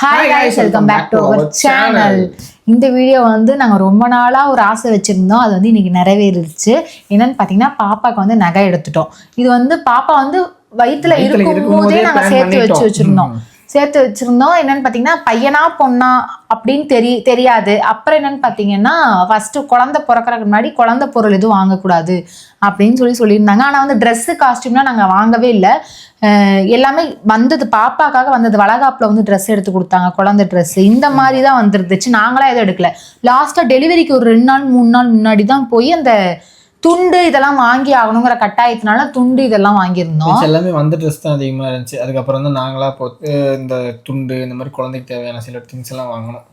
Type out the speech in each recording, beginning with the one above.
Hi guys, welcome back to our channel. இந்த video வந்து நாங்கள் ரொம்ப நாளாக ஒரு ஆசை வச்சுருந்தோம். அது வந்து இன்னைக்கு நிறைவேறிடுச்சு. என்னன்னு பார்த்தீங்கன்னா பாப்பாவுக்கு வந்து நகை எடுத்துட்டோம். இது வந்து பாப்பா வந்து வயிற்றுல இருக்கும்போதே நாங்கள் சேர்த்து வச்சிருந்தோம். என்னன்னு பார்த்தீங்கன்னா பையனா பொண்ணா அப்படின்னு தெரியாது. அப்புறம் என்னன்னு பார்த்தீங்கன்னா ஃபர்ஸ்ட் குழந்தை பிறக்கறதுக்கு முன்னாடி குழந்தை பொருள் எதுவும் வாங்கக்கூடாது அப்படின்னு சொல்லியிருந்தாங்க. ஆனால் வந்து ட்ரெஸ்ஸு காஸ்டியூம்லாம் நாங்கள் வாங்கவே இல்லை. எல்லாமே வந்தது பாப்பாக்காக வந்தது. வளகாப்பில் வந்து ட்ரெஸ் எடுத்து கொடுத்தாங்க, குழந்தை ட்ரெஸ் இந்த மாதிரி தான் வந்துருந்துச்சு. நாங்களாம் எதுவும் எடுக்கல. லாஸ்ட்டாக டெலிவரிக்கு ஒரு 2 நாள் 3 நாள் முன்னாடி தான் போய் அந்த துண்டு இதெல்லாம் வாங்கி ஆகணுங்கிற கட்டாயத்தினால துண்டு இதெல்லாம் வாங்கியிருந்தோம். எல்லாமே வந்த ட்ரெஸ் தான் அதிகமாக இருந்துச்சு. அதுக்கப்புறம் தான் நாங்களாக போட்டு இந்த துண்டு இந்த மாதிரி குழந்தைக்கு தேவையான சில திங்ஸ் எல்லாம் வாங்கணும்.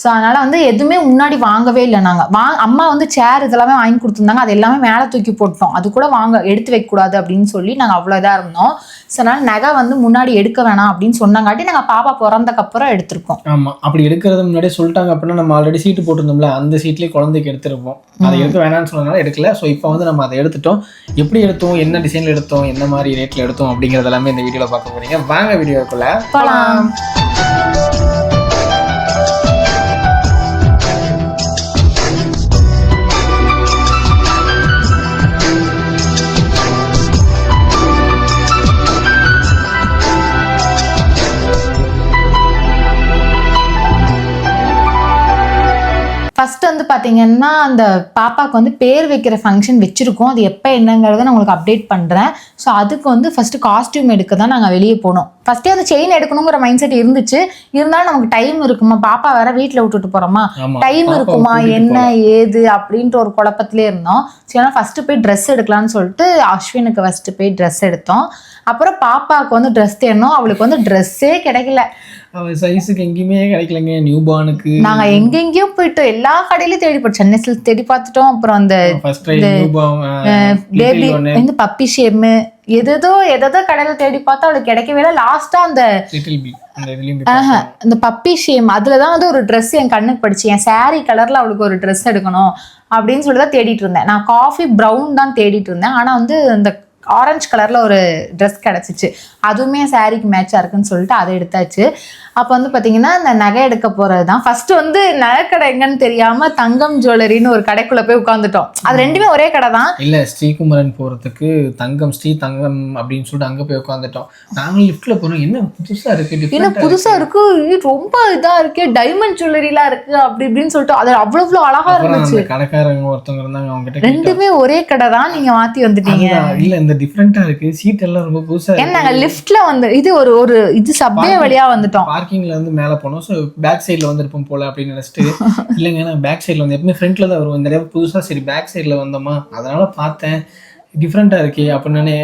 ஸோ அதனால் வந்து எதுவுமே முன்னாடி வாங்கவே இல்லை. நாங்கள் அம்மா வந்து சேர் இதெல்லாமே வாங்கி கொடுத்துருந்தாங்க. அது எல்லாமே மேலே தூக்கி போட்டோம். அது கூட எடுத்து வைக்கக்கூடாது அப்படின்னு சொல்லி நாங்கள் அவ்வளோ இதாக இருந்தோம். ஸோ அதனால் நகை வந்து முன்னாடி எடுக்க வேணாம் அப்படின்னு சொன்னாங்காட்டி நாங்கள் பாப்பா பிறந்தக்கப்புறம் எடுத்திருக்கோம். ஆமாம், அப்படி எடுக்கிறது முன்னாடியே சொல்லிட்டாங்க அப்படின்னா நம்ம ஆல்ரெடி சீட்டு போட்டிருந்தோம்ல, அந்த சீட்லேயே குழந்தைக்கு எடுத்துருப்போம். அதை எடுக்க வேணாம்னு சொன்னதுனால எடுக்கல. ஸோ இப்போ வந்து நம்ம அதை எடுத்துட்டோம். எப்படி எடுத்தோம், என்ன டிசைனில் எடுத்தோம், என்ன மாதிரி ரேட்டில் எடுத்தோம் அப்படிங்கிறது எல்லாமே இந்த வீடியோவில் பார்க்க போகிறீங்க. வாங்க வீடியோக்குள்ளே போகலாம். ஃபர்ஸ்ட் வந்து பார்த்தீங்கன்னா அந்த பாப்பாவுக்கு வந்து பேர் வைக்கிற ஃபங்க்ஷன் வச்சுருக்கோம். அது எப்போ என்னங்கிறத நான் உங்களுக்கு அப்டேட் பண்ணுறேன். ஸோ அதுக்கு வந்து ஃபஸ்ட்டு காஸ்டியூம் எடுக்க தான் நாங்கள் வெளியே போனோம். ஃபஸ்ட்டே அந்த செயின் எடுக்கணுங்கிற மைண்ட் செட் இருந்துச்சு. இருந்தாலும் நமக்கு டைம் இருக்குமா, பாப்பா வேற வீட்டில் விட்டுட்டு போகிறோமா, டைம் இருக்குமா என்ன ஏது அப்படின்ற ஒரு குழப்பத்திலே இருந்தோம். சரி, ஆனால் ஃபஸ்ட்டு போய் ட்ரெஸ் எடுக்கலான்னு சொல்லிட்டு அஸ்வினுக்கு ஃபஸ்ட்டு போய் ட்ரெஸ் எடுத்தோம். அப்புறம் பாப்பாவுக்கு வந்து ட்ரெஸ் தேடணும். அவளுக்கு வந்து ட்ரெஸ்ஸே கிடைக்கல. அவள் சைஸுக்கு எங்கேயுமே கிடைக்கலங்க. நியூ பார்னுக்கு நாங்கள் எங்கெங்கேயோ போயிட்டோம். எல்லா கடையிலையும் தேடி போட்டோம். சென்னை சில்க் தேடி பார்த்துட்டோம். அப்புறம் அந்த பேபி வந்து பப்பி ஷேமு எதோ கடையில தேடி பார்த்தா அவளுக்கு கிடைக்கவே இல்லை. லாஸ்டா அந்த இந்த பப்பி ஷேம் அதுலதான் வந்து ஒரு ட்ரெஸ் என் கண்ணுக்கு படிச்சு, என் சாரி கலர்ல அவளுக்கு ஒரு ட்ரெஸ் எடுக்கணும் அப்படின்னு சொல்லிதான் தேடிட்டு இருந்தேன். நான் காஃபி ப்ரௌன் தான் தேடிட்டு இருந்தேன். ஆனா வந்து இந்த ஆரஞ்சு கலர்ல ஒரு ட்ரெஸ் கிடைச்சிச்சு. அதுவுமே சாரிக்கு மேட்சா இருக்குன்னு சொல்லிட்டு அதை எடுத்தாச்சு. அப்போ வந்து பார்த்தீங்கன்னா இந்த நகை எடுக்க போறது தான். ஃபர்ஸ்ட் வந்து நகை கடை எங்கன்னு தெரியாம தங்கம் ஜுவல்லரின்னு ஒரு கடைக்குள்ள போய் உட்காந்துட்டோம். அது ரெண்டுமே ஒரே கடை தான். இல்ல, ஸ்ரீகுமரன் போறதுக்கு ஸ்ரீ தங்கம் அப்படின்னு சொல்லிட்டு அங்க போய் உட்காந்துட்டோம். நாங்க லிஃப்ட்ல போனோம். என்ன புதுசா இருக்கு, என்ன புதுசா இருக்கு, ரொம்ப இதா இருக்கு, டைமண்ட் ஜுவல்லரிலாம் இருக்கு அப்படி இப்படின்னு சொல்லிட்டு அது அவ்வளவு அழகா இருந்துச்சு. கடைக்காரங்க ஒருத்தவங்க இருந்தாங்க, அவங்க கிட்ட ரெண்டுமே ஒரே கடை தான். நீங்க மாத்தி வந்துட்டீங்க. இல்ல, இந்த டிஃபரெண்டா இருக்கு. சீட் எல்லாம் ரொம்ப புதுசா இருக்கு. நாங்க லிஃப்ட்ல வந்து இது ஒரு இது சப்வே வழியா வந்துட்டோம். பார்க்கிங்ல இருந்து மேல போனோம். ஸோ பேக் சைட்ல வந்து இருப்போம் போல அப்படின்னு நினைச்சிட்டு இல்லைங்க, நான் பேக் சைட்ல வந்து எப்பவுமே ஃப்ரண்ட்ல தான் வருவோம். இந்த தடவை புதுசா சரி பேக் சைட்ல வந்தோமா, அதனால பார்த்தேன் டிஃப்ரெண்டா இருக்கே அப்படின்னு.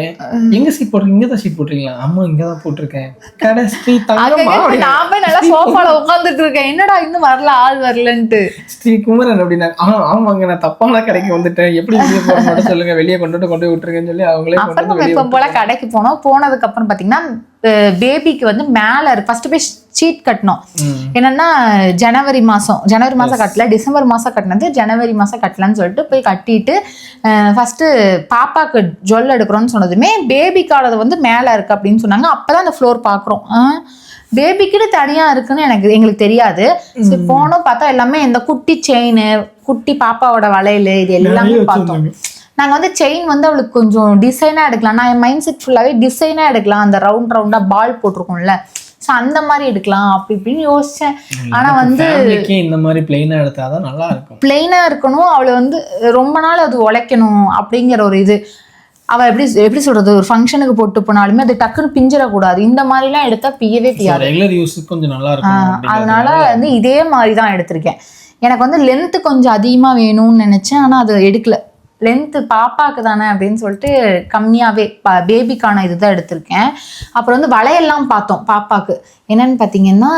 எங்க சீட் போட்டுருக்கீங்க? இங்கதான் சீட் போட்டுருக்கீங்களா? ஆமா, இங்கதான் போட்டிருக்கேன். கடை ஸ்ரீ தங்கம். நான் போய் நல்லா சோஃபால உட்காந்துட்டு இருக்கேன். என்னடா இன்னும் வரல, ஆள் வரலன்ட்டு. ஸ்ரீகுமரன் அப்படின்னா ஆமாங்க, நான் தப்பான கடைக்கு வந்துட்டேன், எப்படி வெளியே போக சொல்லுங்க, வெளியே கொண்டு போய் விட்டுருங்கன்னு சொல்லி அவங்களே இப்போ போல கடைக்கு போனோம். போனதுக்கு அப்புறம் பாத்தீங்கன்னா பேபிக்கு வந்து மேல ஃபர்ஸ்ட் போய் ஷீட் கட்டணும். என்னன்னா ஜனவரி மாசம் கட்டல, டிசம்பர் மாசம் கட்டினது ஜனவரி மாசம் கட்டலன்னு சொல்லிட்டு போய் கட்டிட்டு ஃபர்ஸ்ட் பாப்பாக்கு ஜுவல் எடுக்கிறோம்னு சொன்னதுமே பேபிக்கானது வந்து மேல இருக்கு அப்படின்னு சொன்னாங்க. அப்பதான் அந்த ஃப்ளோர் பாக்குறோம். பேபிக்கிட்டு தனியா இருக்குன்னு எங்களுக்கு தெரியாது. சரி போனோம், பார்த்தா எல்லாமே இந்த குட்டி செயின், குட்டி பாப்பாவோட வளையல், இது எல்லாமே பார்த்தோம். நாங்கள் வந்து செயின் வந்து அவளுக்கு கொஞ்சம் டிசைனாக எடுக்கலாம். நான் என் மைண்ட் செட் ஃபுல்லாகவே டிசைனாக எடுக்கலாம். அந்த ரவுண்டாக பால் போட்டிருக்கோம்ல, ஸோ அந்த மாதிரி எடுக்கலாம் அப்படி இப்படின்னு யோசித்தேன். ஆனால் வந்து இந்த மாதிரி பிளெயினாக எடுத்தால் தான் நல்லா இருக்கும். பிளெயினாக இருக்கணும். அவளை வந்து ரொம்ப நாள் அது உழைக்கணும் அப்படிங்கிற ஒரு இது. அவள் எப்படி சொல்றது, ஒரு ஃபங்க்ஷனுக்கு போட்டு போனாலுமே அது டக்குன்னு பிஞ்சிடக்கூடாது. இந்த மாதிரிலாம் எடுத்தா பியவே பியாது. ரெகுலர் யூஸுக்கு கொஞ்சம் நல்லா இருக்கும். அதனால வந்து இதே மாதிரி தான் எடுத்திருக்கேன். எனக்கு வந்து லென்த்து கொஞ்சம் அதிகமாக வேணும்னு நினச்சேன். ஆனால் அது எடுக்கல. லென்த்து பாப்பாவுக்கு தானே அப்படின்னு சொல்லிட்டு கம்மியாகவே பேபிக்கான இதுதான் எடுத்திருக்கேன். அப்புறம் வந்து வளையெல்லாம் பார்த்தோம் பாப்பாவுக்கு. என்னன்னு பார்த்தீங்கன்னா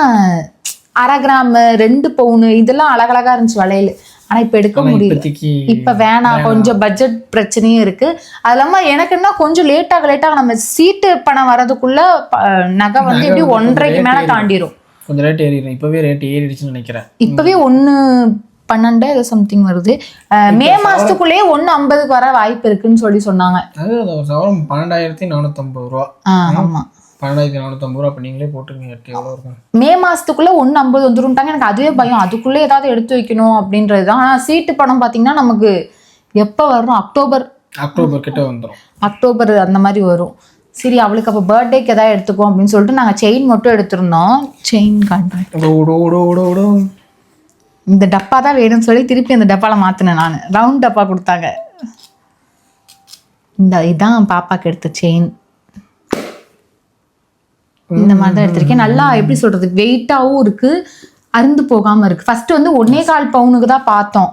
1/2 கிராம் 2 பவுனு இதெல்லாம் அழகழகா இருந்துச்சு வளையல். ஆனால் இப்போ எடுக்க முடியல, இப்போ வேணாம், கொஞ்சம் பட்ஜெட் பிரச்சனையும் இருக்கு. அது இல்லாமல் எனக்கு என்ன கொஞ்சம் லேட்டாக நம்ம சீட்டு பணம் வரதுக்குள்ள நகை வந்து எப்படி 1.5க்கு மேலே தாண்டிடும். கொஞ்சம் ரேட் ஏறிடும். இப்போவே ரேட் ஏறிடுச்சுன்னு நினைக்கிறேன். இப்போவே 1.12 ஏதோ சம்திங் வருது. மே மாசத்துக்குள்ளேயே 1.50க்கு வர வாய்ப்பு இருக்குன்னு சொன்னாங்க. 12,450 ரூபா. ஆமா, 12,450 ரூபா. அப்போ நீங்களே போட்டுருங்க, எவ்வளோ இருக்கும்? மே மாசத்துக்குள்ள 150 வந்துரும்ட்டாங்க. எனக்கு அதுவே பயம், அதுக்குள்ளே ஏதாவது எடுத்து வைக்கணும் அப்படின்றது தான். ஆனால் சீட்டு பணம் பார்த்தீங்கன்னா நமக்கு எப்போ வரும்? அக்டோபர் கிட்ட வந்துடும். அக்டோபர் அந்த மாதிரி வரும். சரி, அவளுக்கு அப்போ பர்த்டேக்கு எதாவது எடுத்துக்கோம் அப்படின்னு சொல்லிட்டு நாங்கள் செயின் மட்டும் எடுத்திருந்தோம். செயின் காட்டுறேன். இந்த டப்பா தான் வேணும்னு சொல்லி திருப்பி அந்த டப்பாவில் மாற்றினேன் நான். ரவுண்ட் டப்பா கொடுத்தாங்க. இதான் பாப்பாக்கு எடுத்த செயின். இந்த மாதிரி தான் எடுத்திருக்கேன். நல்லா எப்படி சொல்றது, வெயிட்டாகவும் இருக்கு, அருந்து போகாம இருக்கு. ஃபர்ஸ்ட் வந்து 1.25 பவுனுக்கு தான் பார்த்தோம்.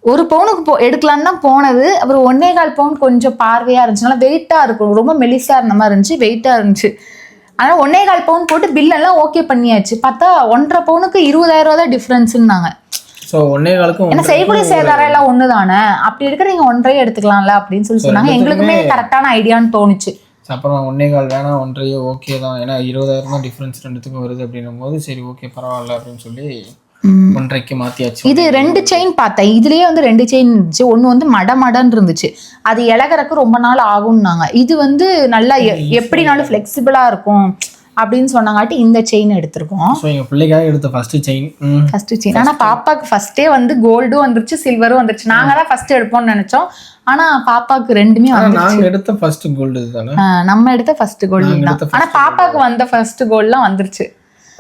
1 பவுனுக்கு எடுக்கலான்னு தான் போனது. அப்புறம் 1.25 பவுன் கொஞ்சம் பார்வையா இருந்துச்சு, நல்லா வெயிட்டா இருக்கும், ரொம்ப மெலிசா இருந்த மாதிரி இருந்துச்சு, வெயிட்டா இருந்துச்சு. அதனால 1.25 பவுன் போட்டு பில் எல்லாம் ஓகே பண்ணியாச்சு. பார்த்தா 1.5 பவுனுக்கு 20,000 ரூபா தான் டிஃபரன்ஸ்னாங்க. ஏன்னா செய்கூலி சேதாரம் எல்லாம் ஒண்ணுதானே, அப்படி எடுக்கிற நீங்க 1.5 எடுத்துக்கலாம்ல அப்படின்னு சொல்லி சொன்னாங்க. எங்களுக்குமே கரெக்டான ஐடியான்னு தோணுச்சு. அப்புறம் 1.25 வேணாம், 1.5 ஓகே தான், ஏன்னா 20,000 தான் டிஃபரன்ஸ் ரெண்டுத்துக்கும் வருது அப்படின்னும் போது சரி ஓகே பரவாயில்ல அப்படின்னு சொல்லி 1.5க்கு மாத்தியாச்சு. இது 2 செயின் பார்த்தேன். இதுலயே வந்து 2 செயின் இருந்துச்சு. ஒண்ணு வந்து மடன்னு இருந்துச்சு, அது இலகறக்கு ரொம்ப நாள் ஆகும்னாங்க. இது வந்து நல்லா எப்படினாலும் ஃபிளெக்சிபிளா இருக்கும் அப்படின்னு சொன்னாங்காட்டி இந்த செயின் எடுத்திருக்கோம். எங்க பிள்ளைக்காக எடுத்த ஃபர்ஸ்ட் செயின். ஆனா பாப்பாக்கு ஃபர்ஸ்டே வந்து கோல்டும் வந்துருச்சு, சில்வரும் வந்துருச்சு. நாங்க தான் ஃபர்ஸ்ட் எடுப்போம்னு நினைச்சோம், ஆனா பாப்பாக்கு ரெண்டுமே வந்துருச்சு. நாங்க எடுத்த ஃபர்ஸ்ட் கோல்டு இதுதானே. நம்ம எடுத்த ஃபர்ஸ்ட் கோல்டு தான். ஆனா பாப்பாக்கு வந்த ஃபர்ஸ்ட் கோல்ட்லாம் வந்துருச்சு,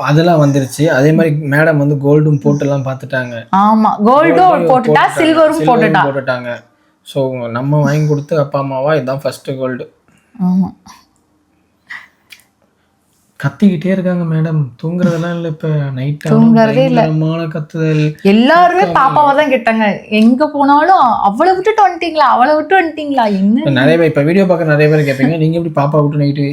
அதெல்லாம் வந்துருச்சு. அதே மாதிரி மேடம் வந்து கோல்டும் போட்டுலாம் பார்த்துட்டாங்க. ஆமா, கோல்டும் போட்டுட்டா, சில்வரும் போட்டுட்டாங்க. ஸோ நம்ம வாங்கி கொடுத்து அப்பா அம்மாவா இதுதான் ஃபர்ஸ்ட் கோல்டு. ஆமா, கத்திக்கிட்டே இருக்காங்க மேடம், தூங்குறதெல்லாம் இல்ல. இப்ப நைட் தூங்குறதே இல்ல, கத்துதல். எல்லாருமே பாப்பாவை தான் கேட்டாங்க. எங்க போனாலும் அவளை விட்டுட்டு வந்துட்டீங்களா என்ன. நிறைய பேர் இப்ப வீடியோ பார்க்க நிறைய பேர் கேட்பீங்க, நீங்க எப்படி பாப்பா விட்டு நைட்டு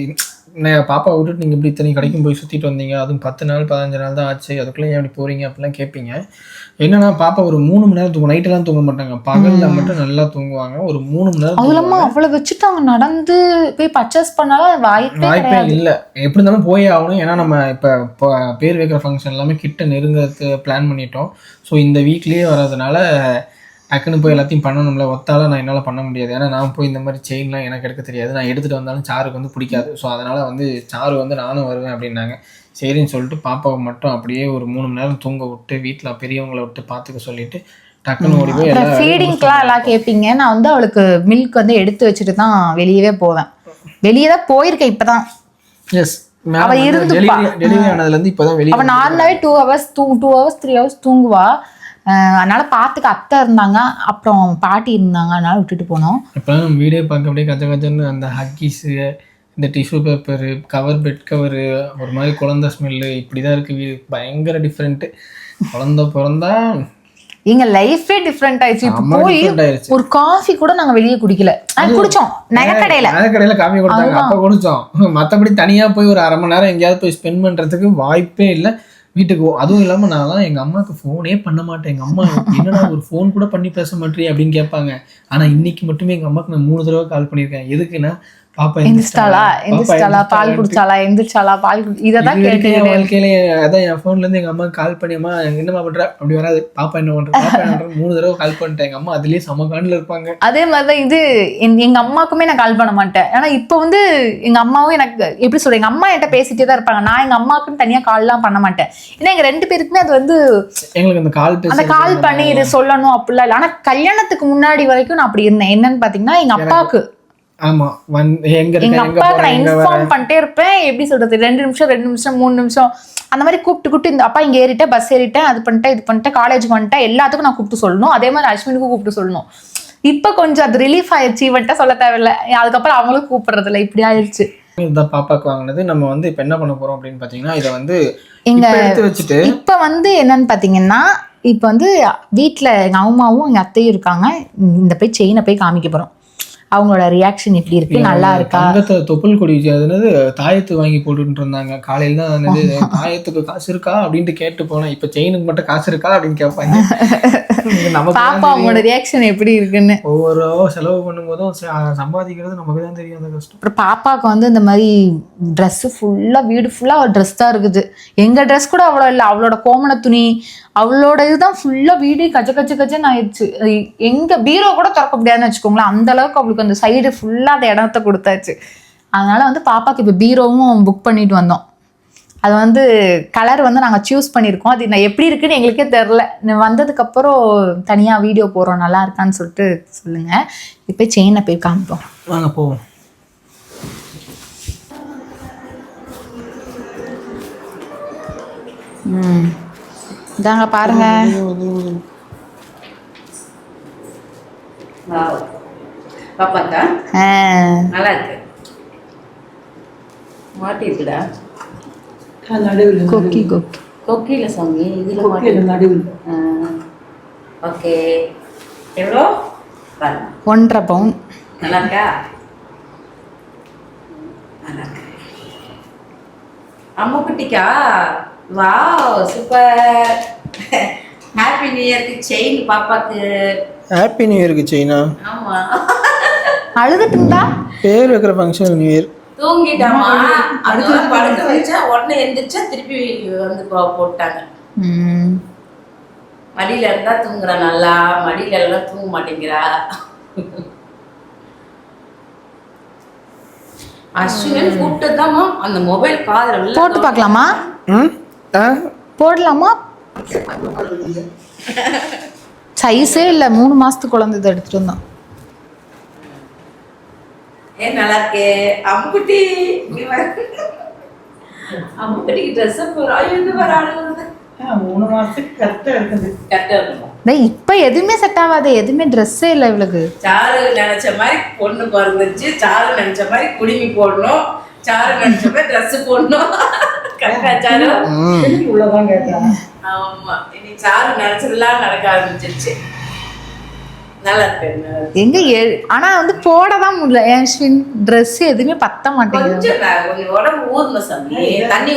பாப்பா விட்டுட்டு நீங்க இப்படி இத்தனை கடைக்கும் போய் சுத்திட்டு வந்தீங்க, அதுவும் 10 நாள் 15 நாள் தான் ஆச்சு, அதுக்குள்ள ஏன் அப்படி போறீங்க அப்படிலாம் கேட்பீங்க. என்னன்னா பாப்பா ஒரு 3 மணி நேரம் தூங்கும், நைட்டெல்லாம் தூங்க மாட்டாங்க, பகல்ல மட்டும் நல்லா தூங்குவாங்க. ஒரு 3 மணி நேரம். அதுலமா அவ்வளவு வச்சுட்டாங்க, நடந்து போய் பர்ச்சேஸ் பண்ணாலும் வாய்ப்பே இல்லை. எப்படி இருந்தாலும் போயே ஆகணும், ஏன்னா நம்ம இப்போ பேர் வைக்கிற ஃபங்க்ஷன் எல்லாமே கிட்ட நெருங்கிறதுக்கு பிளான் பண்ணிட்டோம். ஸோ இந்த வீக்லேயே வர்றதுனால டக்குன்னு போய் எல்லாத்தையும் பண்ணணும்ல. ஒத்தால நான் என்னால் பண்ண முடியாது, ஏன்னா நான் போய் இந்த மாதிரி செயின்லாம் எனக்கு எடுக்க தெரியாது. நான் எடுத்துகிட்டு வந்தாலும் சாருக்கு வந்து பிடிக்காது. ஸோ அதனால் வந்து சாரு வந்து நானும் வருவேன் அப்படின்னாங்க. சரின்னு சொல்லிட்டு பாப்பாவை மட்டும் அப்படியே ஒரு 3 மணி நேரம் தூங்க விட்டு வீட்டில் பெரியவங்களை விட்டு பார்த்துக்க சொல்லிட்டு டக்குன்னு ஓடி போய் ஃபீடிங்க்லாம் எல்லாம் கேட்பீங்க. நான் வந்து அவளுக்கு மில்க் வந்து எடுத்து வச்சுட்டு தான் வெளியவே போவேன். வெளியே தான் போயிருக்கேன் இப்போதான். எஸ், அவ இருந்து டெலிவரி ஆனதுலேருந்து இப்போதான் வெளியே. அவள் நார்மலாகவே 2 ஹவர்ஸ் 3 ஹவர்ஸ் தூங்குவா. அதனால பார்த்துக்க அத்தை இருந்தாங்க, அப்புறம் பாட்டி இருந்தாங்க, அதனால விட்டுட்டு போனோம். இப்போலாம் நம்ம வீடியோ பார்க்க அப்படியே கச்சன்னு அந்த ஹக்கீஸு, இந்த tissue paper, cover, bed cover, ஒரு மாதிரி குழந்தை ஸ்மெல்லு, இப்படி தான் இருக்குது வீடு. பயங்கர டிஃப்ரெண்ட்டு. குழந்தை பிறந்தா எங்க லைஃபே டிஃப்ரெண்ட் ஆயிடுச்சு. இப்போ போய் ஒரு காஃபி கூட நாங்க வெளியே குடிக்கல, குடிச்சோம் நகைக்கடையில காஃபி கொடுத்தாங்க, அப்போ குடிச்சோம். மற்றபடி தனியா போய் ஒரு 1/2 மணி நேரம் எங்கேயாவது போய் ஸ்பெண்ட் பண்றதுக்கு வாய்ப்பே இல்லை வீட்டுக்கு. அதுவும் இல்லாமல் நான்லாம் எங்கள் அம்மாவுக்கு ஃபோனே பண்ண மாட்டேன். எங்கள் அம்மா என்னடா ஒரு ஃபோன் கூட பண்ணி பேச மாட்டேன் அப்படின்னு கேட்பாங்க. ஆனால் இன்னைக்கு மட்டுமே எங்கள் அம்மாவுக்கு நான் 3 தடவை கால் பண்ணியிருக்கேன். எதுக்குன்னா பாப்பா எந்திரிச்சிட்டாளா, பால் குடிச்சாலா, எந்திரிச்சாலா, பால் இதெல்லாம் கேட்டேன் வாழ்க்கையில. அதான் என் ஃபோன்ல இருந்து எங்க அம்மா கால் பண்ணி, அம்மா என்னமா பண்ற அப்படி வராது, பாப்பா என்ன பண்ற 3 தடவை கால் பண்ணிட்டேன். எங்க அம்மா அதுலயே சம காண்டில் இருப்பாங்க. அதே மாதிரிதான் இது எங்க அம்மாக்குமே நான் கால் பண்ண மாட்டேன். ஆனா இப்போ வந்து எங்க அம்மாவும் எனக்கு எப்படி சொல்றேன், எங்க அம்மா என்கிட்ட பேசிட்டே தான் இருப்பாங்க. நான் எங்க அம்மாவுக்குன்னு தனியா கால்லாம் பண்ண மாட்டேன். ஏன்னா எங்க 2 பேருக்குமே அது வந்து எங்களுக்கு அந்த கால் பண்ணி இது சொல்லணும் அப்படிலாம் இல்லை. ஆனா கல்யாணத்துக்கு முன்னாடி வரைக்கும் நான் அப்படி இருந்தேன். என்னன்னு பாத்தீங்கன்னா எங்க அப்பாவுக்கு எங்க அப்பாவுக்கு நான் இன்ஃபார்ம் பண்ணிட்டே இருப்பேன். எப்படி சொல்றது, 2 நிமிஷம் 3 நிமிஷம் அந்த மாதிரி கூப்பிட்டு இந்த அப்பா இங்க ஏறிட்டேன், பஸ் ஏறிட்டேன், அது பண்ணிட்டேன், இது பண்ணிட்டேன், காலேஜுக்கு வந்துட்டேன், எல்லாத்துக்கும் நான் கூப்பிட்டு சொல்லணும். அதே மாதிரி அஸ்வினுக்கும் கூப்பிட்டு சொல்லணும். இப்ப கொஞ்சம் அது ரிலீஃப் ஆயிடுச்சு, இவன்ட்ட சொல்ல தேவையில்லை. அதுக்கப்புறம் அவங்களும் கூப்பிடுறது இல்லை, இப்படி ஆயிடுச்சு. இதுதான் பாப்பாக்கு வாங்கினது. நம்ம வந்து இப்ப என்ன பண்ண போறோம் அப்படின்னு பாத்தீங்கன்னா, இதை வந்து எங்க எடுத்து வச்சுட்டு இப்ப வந்து என்னன்னு பாத்தீங்கன்னா, இப்ப வந்து வீட்டுல எங்க அம்மாவும் எங்க அத்தையும் இருக்காங்க. இந்த போய் செயினை போய் காமிக்க போறோம். அவங்களோட ரியாக்ஷன் எப்படி இருக்கு, நல்லா இருக்கா. தொப்புள் கொடி அதுனது தாயத்து வாங்கி போட்டுட்டு இருந்தாங்க. காலையில தான் தாயத்துக்கு காசு இருக்கா அப்படின்ட்டு கேட்டு போனேன். இப்ப செயினுக்கு மட்டும் காசு இருக்கா அப்படின்னு கேட்பாங்க. பாப்பா அவங்களோட ரியாக்ஷன் எப்படி இருக்குன்னு. ஒவ்வொரு செலவு பண்ணும் போதும் சம்பாதிக்கிறது நமக்கு தான் தெரியும் அந்த கஷ்டம். அப்புறம் பாப்பாவுக்கு வந்து இந்த மாதிரி ட்ரெஸ் ஃபுல்லா, வீடு ஃபுல்லா அவள் ட்ரெஸ் தான் இருக்குது. எங்க ட்ரெஸ் கூட அவ்வளோ இல்லை. அவளோட கோமண துணி, அவளோட இதுதான் ஃபுல்லா வீடு கச்சன்னு ஆயிடுச்சு. எங்க பீரோ கூட திறக்க முடியாதுன்னு வச்சுக்கோங்களேன். அந்த அளவுக்கு அவளுக்கு அந்த சைடு ஃபுல்லா அந்த இடத்த கொடுத்தாச்சு. அதனால வந்து பாப்பாக்கு இப்போ பீரோவும் புக் பண்ணிட்டு வந்தோம். அது வந்து கலர் வந்து நாங்கள் சூஸ் பண்ணியிருக்கோம். அது நான் எப்படி இருக்குன்னு எங்களுக்கே தெரில. வந்ததுக்கப்புறம் தனியாக வீடியோ போடுறோம் நல்லா இருக்கான்னு சொல்லிட்டு சொல்லுங்கள். இப்போ செயினை போய் காமிப்போம். வாங்க போவோம். இதாங்க பாருங்க. பாப்பாக்கா நல்லா இருக்கு. மாட்டிருக்குடா கொக்கி கொக்கி கொக்கியில சாமி இதுல நடுவில். ஓகே எவ்வளோ பாருங்க. 1.5 பவுன். நல்லா இருக்கா? நல்லா இருக்கு. அம்மா குட்டிக்கா வாவ் சூப்பர். ஹாப்பி நியூ இயர்க்கு செயின் பாப்பாக்கு. ஹாப்பி நியூ இயருக்கு செயினா? ஆமா. அழுதுட்டு இருந்தா பேர் வைக்கிற ஃபங்க்ஷன் நியூ இயர். தூங்கிட்டாமா. அடுத்து படுக்க வச்சா உடனே எந்திரிச்சா திருப்பி வந்து போட்டாங்க. மடியில இருந்தா தூங்குறா நல்லா, மடியில எல்லாம் தூங்க மாட்டேங்கிறா. அஸ்வினன் கூப்பிட்டதாமா அந்த மொபைல் காதுல போட்டு பார்க்கலாமா? போடலாமா? சைஸே இல்லை, 3 மாசத்துக்கு குழந்தை இதை எடுத்துட்டு வந்தோம். ஏன் நல்லா இருக்கே அம்முக்குட்டி. அம்முக்குட்டிக்கு ட்ரெஸ் போறா இருந்து வர ஆளுங்க. 3 மாசத்துக்கு கரெக்டா இருக்குது. கரெக்டா இருக்கும். இப்ப எதுவுமே செட் ஆகாது, எதுவுமே ட்ரெஸ்ஸே இல்லை இவளுக்கு. சாரு நினைச்ச மாதிரி பொண்ணு பிறந்துச்சு, சாரு நினைச்ச மாதிரி குடிமி போடணும், சாரு நினைச்ச மாதிரி ட்ரெஸ் போடணும். கரெக்டா சாரு? உள்ளதான் கேட்கறாங்க. ஆமா, இன்னைக்கு சாரு நினைச்சதெல்லாம் நடக்க ஆரம்பிச்சிருச்சு. நல்லா இருக்கு. எங்க ஆனா வந்து போடதான் முடியல. அஸ்வின் ட்ரெஸ் எதுவுமே பத்த மாட்டேங்குது. கொஞ்சம் உடம்பு ஊர்ல சாமி தண்ணி.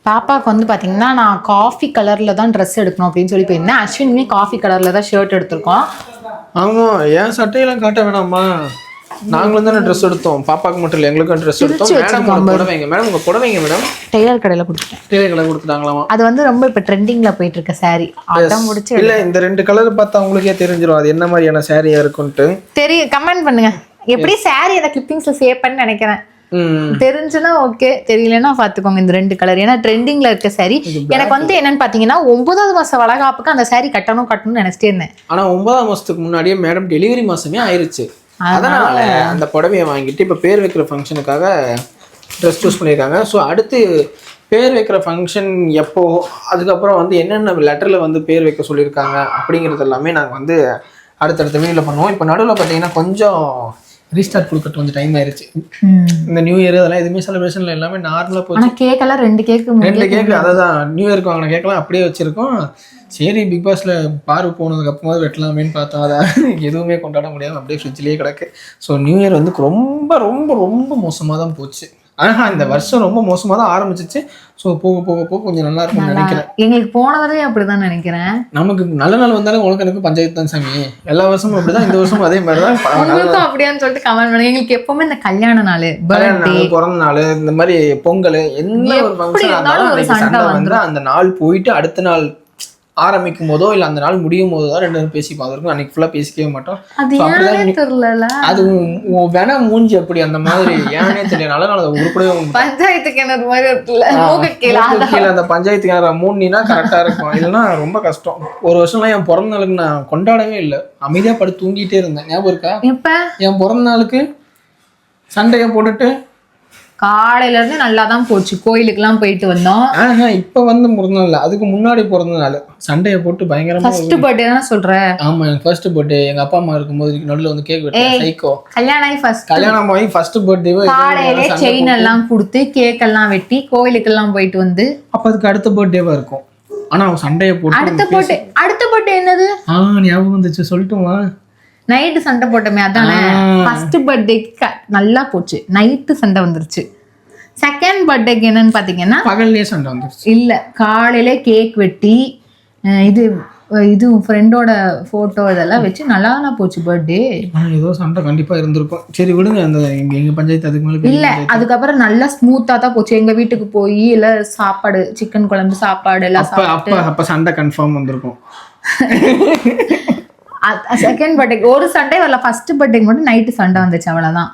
பாப்பாவுக்கு வந்து பாத்தீங்கன்னா நான் காஃபி கலர்ல தான் ட்ரெஸ் எடுக்கணும் அப்படின்னு சொல்லி போயிருந்தேன். அஸ்வினுமே காஃபி கலர்ல தான் ஷர்ட் எடுத்திருக்கோம். ஆமா, ஏன் சட்டையெல்லாம் காட்ட வேணாமா? நாங்களும் தானே ட்ரெஸ் எடுத்தோம், பாப்பாக்கு மட்டும் இல்லை எங்களுக்கும் ட்ரெஸ் எடுத்தோம். மேடம் புடவைங்க மேடம், உங்க புடவைங்க மேடம் டெய்லர் கடையில கொடுத்துட்டேன். டெய்லர் கடையில் கொடுத்துட்டாங்களாமா. அது வந்து ரொம்ப இப்போ ட்ரெண்டிங்ல போயிட்டு இருக்க சாரி. அதான் முடிச்சு இல்ல இந்த 2 கலர் பார்த்தா உங்களுக்கே தெரிஞ்சிடும் அது என்ன மாதிரியான சாரியா இருக்குன்ட்டு. தெரியும், கமெண்ட் பண்ணுங்க. எப்படி சாரி அந்த கிளிப்பிங்ஸ்ல சேவ் பண்ணி நினைக்கிறேன். தெரிஞ்சுன்னா ஓகே, தெரியலன்னா பாத்துக்கோங்க. இந்த 2 கலர் ஏன்னா ட்ரெண்டிங்ல இருக்க சாரி. எனக்கு வந்து என்னன்னு பாத்தீங்கன்னா 9வது மாசம் வளகாப்புக்கு அந்த சாரி கட்டணும்னு நினைச்சிட்டே இருந்தேன். ஆனா 9ஆம் மாசத்துக்கு முன்னாடியே மேடம் டெலிவரி மாசமே ஆயிருச்சு. அதனால அந்த புடவையை வாங்கிட்டு இப்ப பேர் வைக்கிற ஃபங்க்ஷனுக்காக ட்ரெஸ் சூஸ் பண்ணியிருக்காங்க. ஸோ அடுத்து பேர் வைக்கிற ஃபங்க்ஷன் எப்போ, அதுக்கப்புறம் வந்து என்னென்ன லெட்டரில் வந்து பேர் வைக்க சொல்லியிருக்காங்க அப்படிங்கிறது எல்லாமே நாங்கள் வந்து அடுத்தடுத்த வீடியோவில் பண்ணுவோம். இப்போ நடுவில் பார்த்தீங்கன்னா கொஞ்சம் ரீஸ்டார்ட் கொடுக்கறது கொஞ்சம் டைம் ஆயிருச்சு. இந்த நியூ இயர் அதெல்லாம் எதுவுமே செலிப்ரேஷன்ல எல்லாமே நார்மலாக போச்சு. கேக்கெல்லாம் 2 கேக்கு அதான் நியூ இயருக்கு வாங்கின கேக்கெல்லாம் அப்படியே வச்சிருக்கோம். சரி பிக் பாஸ்ல பார்வை போனதுக்கு அப்புறமாவது வெட்டலாமேன்னு பார்த்தோம். அதை எதுவுமே கொண்டாட முடியாமல் அப்படியே ஃப்ரிட்ஜ்லேயே கிடக்கு. ஸோ நியூ இயர் வந்து ரொம்ப ரொம்ப ரொம்ப மோசமாக தான் போச்சு. இந்த வருஷம் ரொம்ப மோசமாக தான் ஆரம்பிச்சிச்சு. ஸோ போக போக போக கொஞ்சம் நல்லா இருக்கும்னு நினைக்கிறேன். எங்களுக்கு போனதே அப்படிதான் நினைக்கிறேன். நமக்கு நல்ல நாள் வந்தாலும் உங்களுக்கு எனக்கு பஞ்சாயத்து தான் சாமி. எல்லா வருஷமும் அப்படிதான், இந்த வருஷமும் அதே மாதிரி தான். உங்களுக்கும் அப்படியான்னு சொல்லிட்டு கமெண்ட் பண்ணுங்க. எங்களுக்கு எப்பவுமே இந்த கல்யாண நாள், பர்த்டே, பிறந்த நாள், இந்த மாதிரி பொங்கல், எந்த ஒரு ஃபங்க்ஷன் இருந்தாலும் சண்டை வந்து அந்த நாள் போயிட்டு அடுத்த நாள் ஆரம்பிக்கும் போதோ இல்ல அந்த நாள் முடியும் போதோ தான் 2 பேரும் பேசிப்போம். அதற்கும் அன்னைக்கு ஃபுல்லா பேசிக்கவே மாட்டோம். அது வேணா மூஞ்சி அப்படி அந்த மாதிரி ஏன்னே தெரியல. நல்ல நாள் உருப்படவே பஞ்சாயத்து கிணறு மாதிரி அந்த பஞ்சாயத்து கிணறு மூணினா கரெக்டா இருக்கும். இல்லைன்னா ரொம்ப கஷ்டம். ஒரு வருஷம்லாம் என் பிறந்த நாளுக்கு நான் கொண்டாடவே இல்லை, அமைதியா படுத்து தூங்கிட்டே இருந்தேன். ஞாபகம் இருக்கா? என் பிறந்த நாளுக்கு சண்டையை போட்டுட்டு காலையில இருந்து நல்லா தான் போச்சு. கோயிலுக்குலாம் போயிட்டு வந்தோம். இப்ப வந்து பிறந்த நாள், அதுக்கு முன்னாடி பிறந்த நாள் சண்டையை போட்டு பயங்கரமா. ஃபர்ஸ்ட் பர்த்டே தான் சொல்றேன். ஆமா, எனக்கு ஃபர்ஸ்ட் பர்த்டே எங்க அப்பா அம்மா இருக்கும்போது நடுவுல வந்து கேக் வெட்டேன். சைக்கோ கல்யாணம் ஆகி ஃபர்ஸ்ட் பர்த்டே காலையிலே செயின் எல்லாம் கொடுத்து கேக் எல்லாம் வெட்டி கோயிலுக்கெல்லாம் போயிட்டு வந்து அப்ப அதுக்கு அடுத்த பர்த்டேவா இருக்கும். ஆனா அவன் சண்டையை போட்டு அடுத்த பர்த்டே என்னது ஞாபகம் வந்துச்சு, சொல்லட்டுமா? நைட்டு சண்டை போட்டோமே அதானே. ஃபர்ஸ்ட் பர்த்டேக்கு நல்லா போச்சு, நைட்டு சண்டை வந்துருச்சு. செகண்ட் பர்த்டேக்கு என்னன்னு பாத்தீங்கன்னா பகல்லே சண்டை வந்துருச்சு. இல்ல, காலையிலே கேக் வெட்டி இது ஃப்ரெண்டோட போட்டோ இதெல்லாம் வச்சு நல்லா தான் போச்சு பர்த்டே. ஏதோ சண்டை கண்டிப்பா இருந்திருக்கும். சரி விடுங்க, அந்த எங்க பஞ்சாயத்து அதுக்கு மேல இல்ல. அதுக்கப்புறம் நல்லா ஸ்மூத்தா தான் போச்சு. எங்க வீட்டுக்கு போய் இல்ல சாப்பாடு, சிக்கன் குழம்பு சாப்பாடு எல்லாம் அப்ப சண்டை கன்ஃபார்ம் வந்திருக்கும். செகண்ட் பர்த்டே ஒரு சண்டே வரல, ஃபர்ஸ்ட் பர்த்டேக்கு மட்டும் நைட்டு சண்டை வந்துச்சு, அவ்வளவுதான்.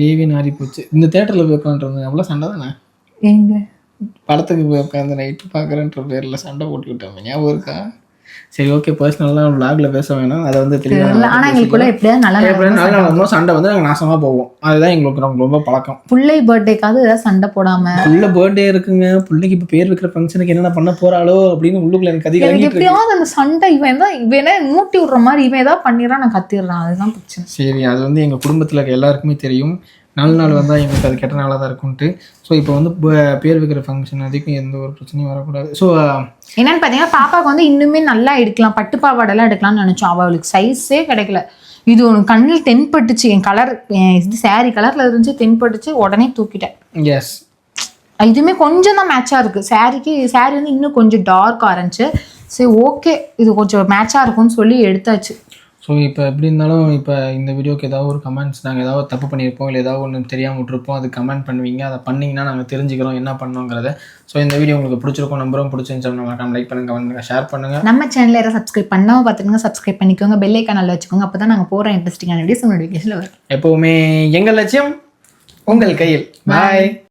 தேவி நாரி போச்சு. இந்த தேட்டரில் போய் உட்காந்துருந்தேன், அவ்வளோ சண்டை தானே. எங்க படத்துக்கு போய் உட்காந்து நைட்டு பார்க்குறேன்ற பேரில் சண்டை போட்டு விட்டாங்க, ஞாபகம் இருக்கா? சரி ஓகே, பர்சனலாக vlogல பேச வேணாம், அதை வந்து தெளிவாக. ஆனா எங்களுக்குள்ள எப்படியாவது நல்லா சண்டை வந்து நாங்கள் நாசமாக போவோம். அதுதான் எங்களுக்கு ரொம்ப பழக்கம். பிள்ளை பர்த்டேக்காவது ஏதாவது சண்டை போடாம. புள்ள பர்த்டே இருக்குங்க, பிள்ளைக்கு இப்போ பேர் வைக்கிற ஃபங்க்ஷனுக்கு என்னென்ன பண்ண போறாளோ அப்படின்னு உள்ளுக்குள்ள எனக்கு அதிகம். எனக்கு எப்படியாவது அந்த சண்டை இவன் மூட்டி விடுற மாதிரி இவன் ஏதாவது பண்ணிடுறான், நான் கத்திடுறான், அதுதான் பிரச்சனை. சரி, அது வந்து எங்கள் குடும்பத்தில் இருக்க எல்லாருக்குமே தெரியும். நல்ல நாள் வந்தால் எங்களுக்கு அது கெட்ட நாளாக தான் இருக்கும்ட்டு. ஸோ இப்போ வந்து பேர் வைக்கிற ஃபங்க்ஷன் அதுக்கும் எந்த ஒரு பிரச்சனையும் வரக்கூடாது. ஸோ என்னன்னு பார்த்தீங்கன்னா பாப்பாவுக்கு வந்து இன்னுமே நல்லா எடுக்கலாம், பட்டு பாவாடெல்லாம் எடுக்கலாம்னு நினச்சோம். அவளுக்கு சைஸே கிடைக்கல. இது உனக்கு கண்ணில் தென்பட்டுச்சு, என் கலர் இது சாரி கலரில் இருந்துச்சு, தென்பட்டுச்சு, உடனே தூக்கிட்டேன். எஸ், இதுவுமே கொஞ்சம் தான் மேட்சாக இருக்குது சாரிக்கு. சாரி வந்து இன்னும் கொஞ்சம் டார்க் ஆரம்பிச்சு. சரி ஓகே, இது கொஞ்சம் மேட்சாக இருக்கும்னு சொல்லி எடுத்தாச்சு. ஸோ இப்போ எப்படி இருந்தாலும் இப்போ இந்த வீடியோக்கு ஏதாவது ஒரு கமெண்ட்ஸ், நாங்கள் ஏதாவது தப்பு பண்ணியிருப்போம் இல்லை ஏதாவது ஒன்று தெரியாமல் விட்டுருப்போம், அது கமெண்ட் பண்ணுவீங்க. அதை பண்ணிங்கன்னா நாங்கள் தெரிஞ்சுக்கிறோம் என்ன பண்ணோங்கிறத. ஸோ இந்த வீடியோ உங்களுக்கு பிடிச்சிருக்கும், நம்பரும் பிடிச்சிருந்துச்சு, நம்ம லைக் பண்ணுங்கள், கமெண்ட் பண்ணுங்கள், ஷேர் பண்ணுங்கள். நம்ம சேனலில் யாராவது சப்ஸ்கிரைப் பண்ணாமல் பார்த்துக்கோங்க, சப்ஸ்கிரைப் பண்ணிக்கோங்க, பெல் ஐக்கானில் வச்சுக்கோங்க. அப்போ தான் நாங்கள் போகிற இன்ட்ரெஸ்டிங்கான வீடியோஸ் நோட்டிஃபிகேஷனில் வரும். எப்போவுமே எங்கள் லட்சியம் உங்கள் கையில். பாய்.